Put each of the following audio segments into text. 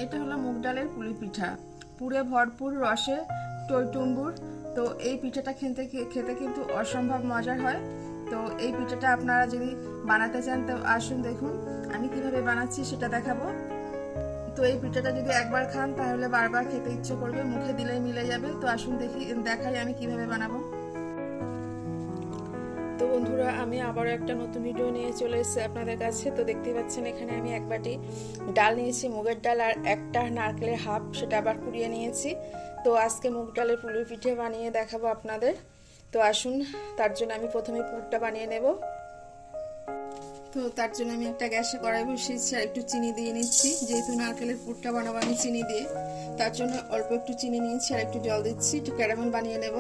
এটা হলো মুগ ডালের পুলি পিঠা, পুরে ভরপুর রসে টইটুম্বুর। তো এই পিঠাটা খেতে কিন্তু অসম্ভব মজার হয়। তো এই পিঠাটা আপনারা যদি বানাতে চান তো আসুন, দেখুন আমি কিভাবে বানাচ্ছি সেটা দেখাবো। তো এই পিঠাটা যদি একবার খান তাহলে বারবার খেতে ইচ্ছে করবে, মুখে দিলেই মিলে যাবে। তো আসুন দেখাই আমি কিভাবে বানাবো। তো বন্ধুরা, আমি আবারও একটা নতুন ভিডিও নিয়ে চলে এসেছি আপনাদের কাছে। তো দেখতে পাচ্ছেন এখানে আমি এক বাটি ডাল নিয়েছি, মুগের ডাল, আর একটা নারকেলের হাফ, সেটা আবার কুড়িয়ে নিয়েছি। তো আজকে মুগ ডালের পুলি পিঠে বানিয়ে দেখাবো আপনাদের। তো আসুন, তার জন্য আমি প্রথমে পুরটা বানিয়ে নেব। তো তার জন্য আমি একটা গ্যাসে কড়াই বসিয়েছি আর একটু চিনি দিয়ে নিচ্ছি। যেহেতু নারকেলের পুরটা বানাবো আমি চিনি দিয়ে, তার জন্য অল্প একটু চিনি নিয়েছি আর একটু জল দিচ্ছি, একটু ক্যারামেল বানিয়ে নেব।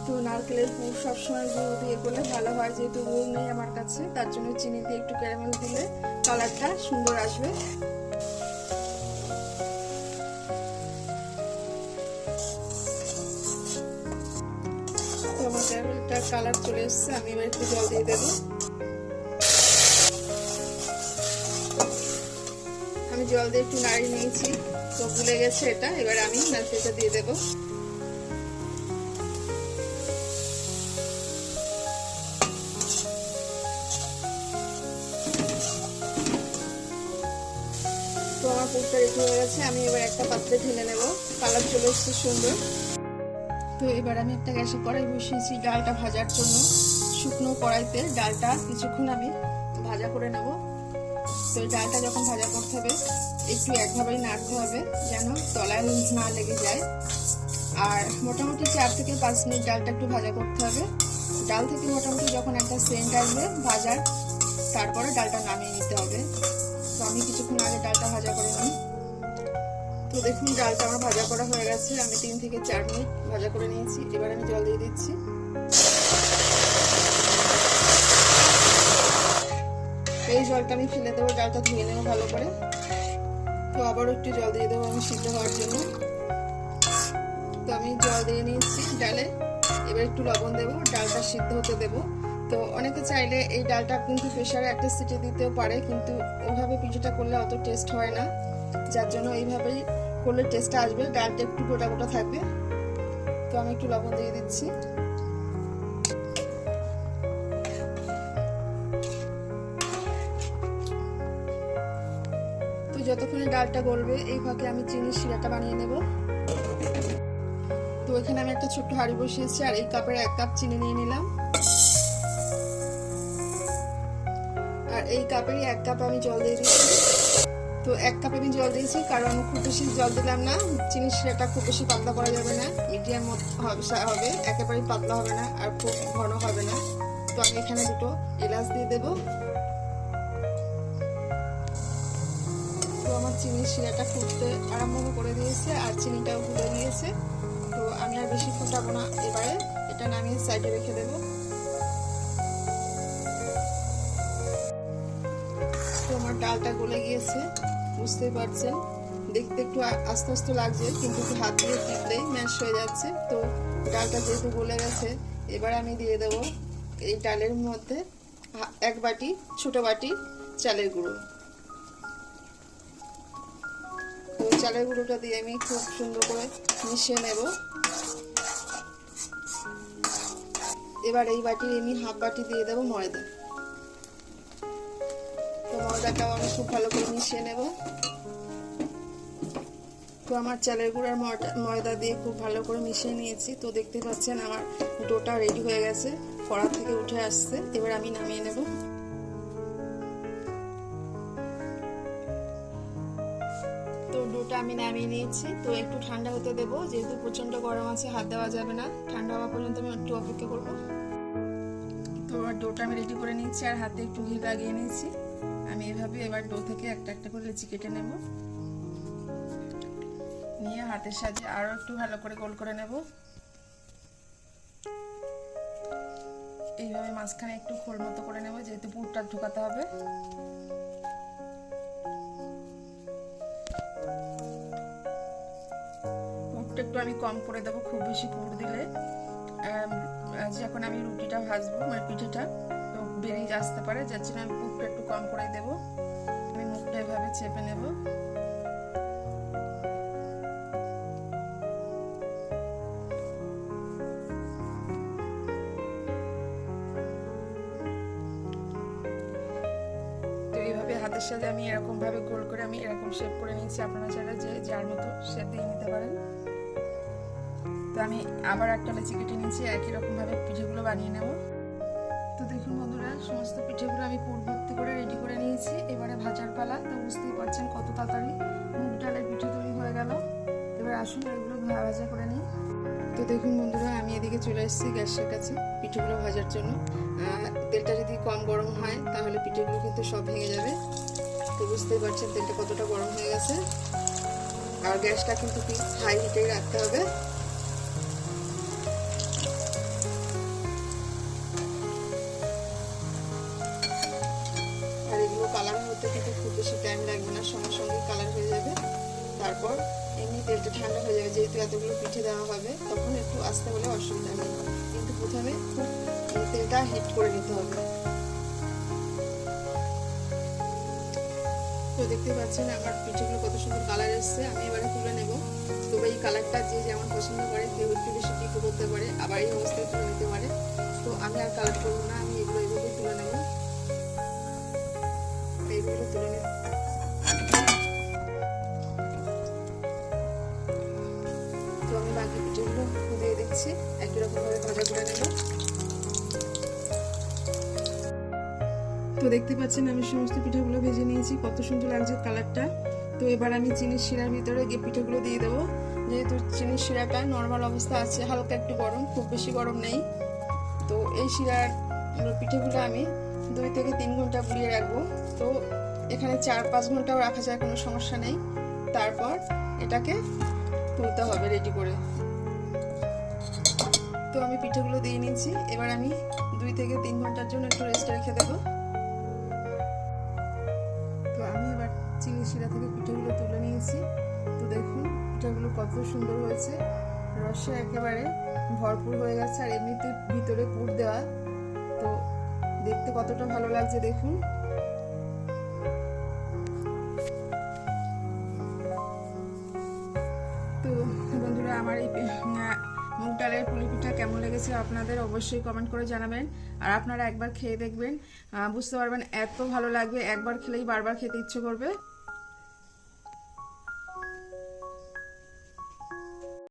তো নারকেলের পুর সবসময় গুঁড়ো দিয়ে করলে ভালো হয়, যেহেতু গুড় নেই আমার কাছে, তার জন্য চিনি দিয়ে একটু ক্যারামেল দিলে কালারটা সুন্দর আসবে। তো আমার ক্যারামেলটার কালার চলে এসছে, আমি এবার একটু জল দিয়ে দেবো। আমি জল দিয়ে একটু নাড়িয়ে নিয়েছি, তো ভুলে গেছে এটা। এবার আমি নারকেলটা দিয়ে দেবো। তো আমার পুরটা রেডি হয়ে গেছে, আমি এবার একটা পাত্রে ঢেলে নেব। কালার চলে এসছে সুন্দর। তো এবার আমি একটা গ্যাসে কড়াই বসিয়েছি ডালটা ভাজার জন্য। শুকনো কড়াইতে ডালটা কিছুক্ষণ আমি ভাজা করে নেব। তো এই ডালটা যখন ভাজা করতে হবে একটু একভাবেই নাড়তে হবে, যেন তলায় না লেগে যায়। আর মোটামুটি 4 থেকে 5 মিনিট ডালটা একটু ভাজা করতে হবে। ডাল থেকে মোটামুটি যখন একটা সেন্ট আসবে ভাজার, তারপরে ডালটা নামিয়ে নিতে হবে। তো আমি কিছুক্ষণ আগে ডালটা ভাজা করে নিই। তো দেখুন ডালটা আমার ভাজা করা হয়ে গেছে, আমি 3 থেকে 4 মিনিট ভাজা করে নিয়েছি। এবার আমি জল দিয়ে দিচ্ছি। এই জলটা আমি ফেলে দেবো, ডালটা ধুয়ে নেবো ভালো করে। তো আবারও একটু জল দিয়ে দেবো আমি সিদ্ধ হওয়ার জন্য। তো আমি জল দিয়ে নিয়েছি ডালে, এবার একটু লবণ দেবো, ডালটা সিদ্ধ হতে দেবো। তো অনেকে চাইলে এই ডালটা কিন্তু প্রেসারে একটা সিটি দিতেও পারে, কিন্তু ওইভাবে পিঠাটা করলে অত টেস্ট হয় না, যার জন্য এইভাবেই করলে টেস্টটা আসবে। ডালটা একটু গোটা গোটা থাকবে। তো আমি একটু লবণ দিয়ে দিচ্ছি। তো যতক্ষণে ডালটা গলবে এই ফাঁকে আমি চিনির শিরাটা বানিয়ে নেব। তো এখানে আমি একটা ছোট্ট হাঁড়ি বসিয়েছি আর এই কাপের 1 কাপ চিনি নিয়ে নিলাম। আর এই কাপেরই 1 কাপ আমি জল দিয়ে দিচ্ছি। তো 1 কাপ আমি জল দিয়েছি, কারণ খুব বেশি জল দিলাম না, চিনির শিরাটা খুব বেশি পাতলা করা যাবে না, মিডিয়াম হবে, একেবারেই পাতলা হবে না আর খুব ঘন হবে না। তো আমি এখানে 2টো এলাচ দিয়ে দেব। তো আমার চিনির শিরাটা ফুটতে আরম্ভ করে দিয়েছে আর চিনিটাও ফুটে গিয়েছে। তো আমি আর বেশি ফোটাবো না, এবারে এটা নামিয়ে সাইডে রেখে দেবো। তো আমার ডালটা গলে গিয়েছে, বুঝতেই পারছেন, দেখতে একটু আস্তে আস্তে লাগছে, কিন্তু হাত দিয়ে টিপলেই ম্যাশ হয়ে যাচ্ছে। তো ডালটা যেহেতু গলে গেছে, এবার আমি দিয়ে দেবো এই ডালের মধ্যে 1 বাটি ছোট বাটি চালের গুঁড়ো। তো চালের গুঁড়োটা দিয়ে আমি খুব সুন্দর করে মিশিয়ে নেব। এবার এই বাটির আমি হাফ বাটি দিয়ে দেবো ময়দা। তো ময়দাটাও আমি খুব ভালো করে মিশিয়ে নেব। তো আমার চালের গুঁড়ার ময়দা দিয়ে খুব ভালো করে মিশিয়ে নিয়েছি। তো দেখতে পাচ্ছেন আমার ডোটা রেডি হয়ে গেছে, কড়া থেকে উঠে আসছে। এবার আমি নামিয়ে নেব। তো ডোটা আমি নামিয়ে নিয়েছি। তো একটু ঠান্ডা হতে দেবো, যেহেতু প্রচন্ড গরম আছে হাত দেওয়া যাবে না, ঠান্ডা হওয়া পর্যন্ত আমি একটু অপেক্ষা করব। তো ডোটা আমি রেডি করে নিয়েছি আর হাতে একটু ঘি লাগিয়ে নিয়েছি। আমি এভাবে এবার ডো থেকে একটা একটা করে লেচি কেটে নেব, নিয়ে হাতের সাহায্যে আরো একটু ভালো করে গোল করে নেব। এইভাবে মাঝখানে একটু খোল মতো করে নেব, যেহেতু পুরটা ঢোকাতে হবে। পুরটা একটু আমি কম করে দেবো, খুব বেশি পুর দিলে যখন আমি রুটিটা ভাজবো, মানে পিঠেটা, তো বেরিয়ে আসতে পারে, যার জন্য আমি পুরটা একটু কম করে দেবো। আমি মুখটা এভাবে চেপে নেব। এইভাবে হাতের সাথে আমি এরকম ভাবে গোল করে আমি এরকম শেপ করে নিয়েছি। আপনারা চাইলে যে যার মতো শেপ দিয়ে নিতে পারেন। তো আমি আবার একটা লেচি কেটে নিয়েছি, একই রকম ভাবে পিঠেগুলো বানিয়ে নেব। তো দেখুন বন্ধুরা, সমস্ত পিঠেগুলো আমি পুর ভর্তি করে রেডি করে নিয়েছি। এবারে ভাজার পালা। তো বুঝতেই পারছেন কত তাড়াতাড়ি মুগ ডালের পিঠে তৈরি হয়ে গেল। এবার আসুন এগুলো ভাজা করে নিই। তো দেখুন বন্ধুরা, আমি এদিকে চলে এসেছি গ্যাসের কাছে পিঠেগুলো ভাজার জন্য। তেলটা যদি কম গরম হয় তাহলে পিঠেগুলো কিন্তু সব ভেঙে যাবে। তো বুঝতেই পারছেন তেলটা কতটা গরম হয়ে গেছে। আর গ্যাসটা কিন্তু হাই হিটে রাখতে হবে। আর এগুলো কালার হতে কিন্তু খুব বেশি টাইম লাগবে না, সঙ্গে সঙ্গে কালার হয়ে যাবে। তারপর এমনি তেলটা ঠান্ডা হয়ে যাবে, যেহেতু এতগুলো পিঠে দেওয়া হবে তখন একটু আস্তে হলে অসুবিধা নেই, কিন্তু প্রথমে খুব তেলটা হিট করে নিতে হবে। তো দেখতে পাচ্ছেন আমার পিঠেগুলো কত সুন্দর কালার এসছে। আমি এবারে তুলে নেব। তবে এই কালারটা যে যেমন পছন্দ করে, কেউ একটু বেশি টিকো করতে পারে, আবার এই অবস্থায় তুলে নিতে পারে। তো আমি আর কালার করবো না, আমি এগুলো এইভাবে তুলে নেব। এইগুলো তুলে নেব। তো আমি বাকি পিঠেগুলো দিয়ে দিচ্ছি, একই রকম ভাবে ভাজা করে নেব। তো দেখতে পাচ্ছেন আমি সমস্ত পিঠাগুলো ভেজে নিয়েছি, কত সুন্দর লাগছে কালারটা। তো এবার আমি চিনির শিরার ভিতরে পিঠাগুলো দিয়ে দেবো। যেহেতু চিনির শিরাটা নর্মাল অবস্থা আছে, হালকা একটু গরম, খুব বেশি গরম নেই। তো এই শিরার পিঠেগুলো আমি 2 থেকে 3 ঘন্টা গুলিয়ে রাখবো। তো এখানে 4-5 ঘন্টাও রাখা যায়, কোনো সমস্যা নেই। তারপর এটাকে তুলতে হবে রেডি করে। তো আমি পিঠেগুলো দিয়ে নিয়েছি। এবার আমি 2 থেকে 3 ঘন্টার জন্য একটু রেস্টে রেখে দেবো। তো আমি এবার চিনি শিরা থেকে পিঠেগুলো তুলে নিয়েছি। তো দেখুন পিঠেগুলো কত সুন্দর হয়েছে, রসে একেবারে ভরপুর হয়ে গেছে, আর এমনিতে ভিতরে পুর দেওয়া। তো দেখতে কতটা ভালো লাগছে দেখুন। তো বন্ধুরা, আমার এই মুগ ডালের পুলি পিঠা কেমন লেগেছে আপনাদের অবশ্যই কমেন্ট করে জানাবেন। আর আপনারা একবার খেয়ে দেখবেন, বুঝতে পারবেন এত ভালো লাগবে, একবার খেলেই বারবার খেতে ইচ্ছে করবে।